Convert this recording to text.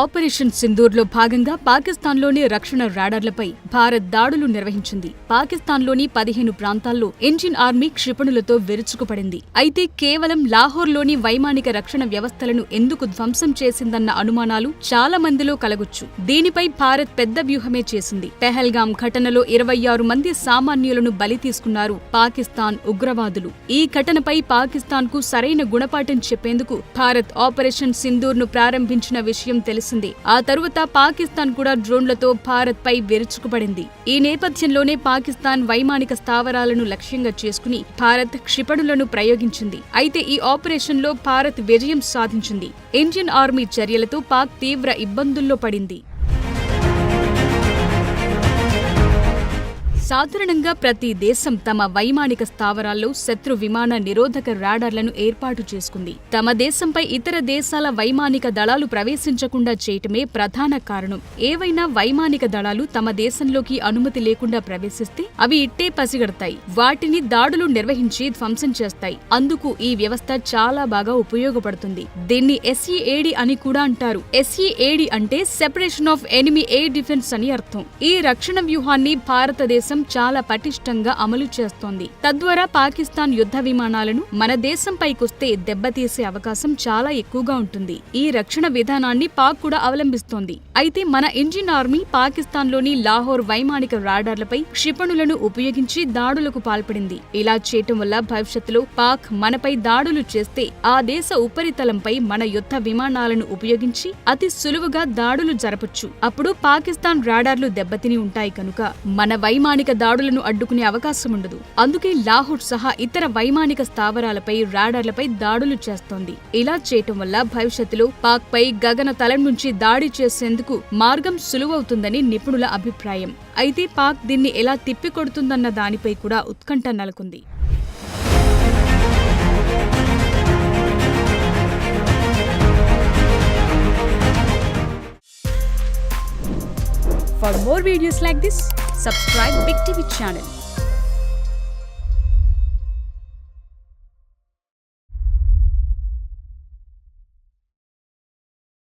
Operation సింధూర్లో భాగంగా పాకిస్తాన్లోని రక్షణ రాడార్లపై భారత్ దాడులు నిర్వహించింది. పాకిస్తాన్లోని 15 ప్రాంతాల్లో ఇండియన్ ఆర్మీ క్షిపణులతో విరుచుకుపడింది. అయితే కేవలం లాహోర్లోని వైమానిక రక్షణ వ్యవస్థలను ఎందుకు ధ్వంసం చేసిందన్న అనుమానాలు చాలా మందిలో కలగొచ్చు. దీనిపై భారత్ పెద్ద వ్యూహమే చేసింది. పెహల్గాం ఘటనలో 26 మంది సామాన్యులను బలి తీసుకున్నారు పాకిస్తాన్ ఉగ్రవాదులు. ఈ ఘటనపై పాకిస్తాన్కు సరైన గుణపాఠం చెప్పేందుకు భారత్ ఆపరేషన్ సింధూర్ను ప్రారంభించిన విషయం తెలిసిందే. ఆ తరువాత పాకిస్తాన్ కూడా డ్రోన్లతో భారత్ పై విరుచుకుపడింది. ఈ నేపథ్యంలోనే పాకిస్తాన్ వైమానిక స్థావరాలను లక్ష్యంగా చేసుకుని భారత్ క్షిపణులను ప్రయోగించింది. అయితే ఈ ఆపరేషన్లో భారత్ విజయం సాధించింది. ఇండియన్ ఆర్మీ చర్యలతో పాక్ తీవ్ర ఇబ్బందుల్లో పడింది. సాధారణంగా ప్రతి దేశం తమ వైమానిక స్థావరాల్లో శత్రు విమాన నిరోధక రాడార్లను ఏర్పాటు చేసుకుంది. తమ దేశంపై ఇతర దేశాల వైమానిక దళాలు ప్రవేశించకుండా చేయటమే ప్రధాన కారణం. ఏవైనా వైమానిక దళాలు తమ దేశంలోకి అనుమతి లేకుండా ప్రవేశిస్తే అవి ఇట్టే పసిగడతాయి. వాటిని దాడులు నిర్వహించి ధ్వంసం చేస్తాయి. అందుకు ఈ వ్యవస్థ చాలా బాగా ఉపయోగపడుతుంది. దీన్ని SEAD అని కూడా అంటారు. SEAD అంటే separation of enemy air defence అని అర్థం. ఈ రక్షణ వ్యూహాన్ని భారతదేశం చాలా పటిష్టంగా అమలు చేస్తోంది. తద్వారా పాకిస్తాన్ యుద్ధ విమానాలను మన దేశంపైకొస్తే దెబ్బతీసే అవకాశం చాలా ఎక్కువగా ఉంటుంది. ఈ రక్షణ విధానాన్ని పాక్ కూడా అవలంబిస్తోంది. అయితే మన ఇండియన్ ఆర్మీ పాకిస్తాన్లోని లాహోర్ వైమానిక రాడార్లపై క్షిపణులను ఉపయోగించి దాడులకు పాల్పడింది. ఇలా చేయటం వల్ల భవిష్యత్తులో పాక్ మనపై దాడులు చేస్తే ఆ దేశ ఉపరితలంపై మన యుద్ధ విమానాలను ఉపయోగించి అతి సులువుగా దాడులు జరపొచ్చు. అప్పుడు పాకిస్తాన్ రాడార్లు దెబ్బతిని ఉంటాయి కనుక మన వైమానిక దాడులను అడ్డుకునే అవకాశం ఉండదు. అందుకే లాహోర్ సహా ఇతర వైమానిక స్థావరాలపై రాడార్లపై దాడులు చేస్తోంది. ఇలా చేయటం వల్ల భవిష్యత్తులో పాక్ పై గగన తలం నుంచి దాడి చేసేందుకు మార్గం సులువవుతుందని నిపుణుల అభిప్రాయం. అయితే పాక్ దీన్ని ఎలా తిప్పికొడుతుందన్న దానిపై కూడా ఉత్కంఠ నెలకొంది. For more videos like this, subscribe Big TV channel.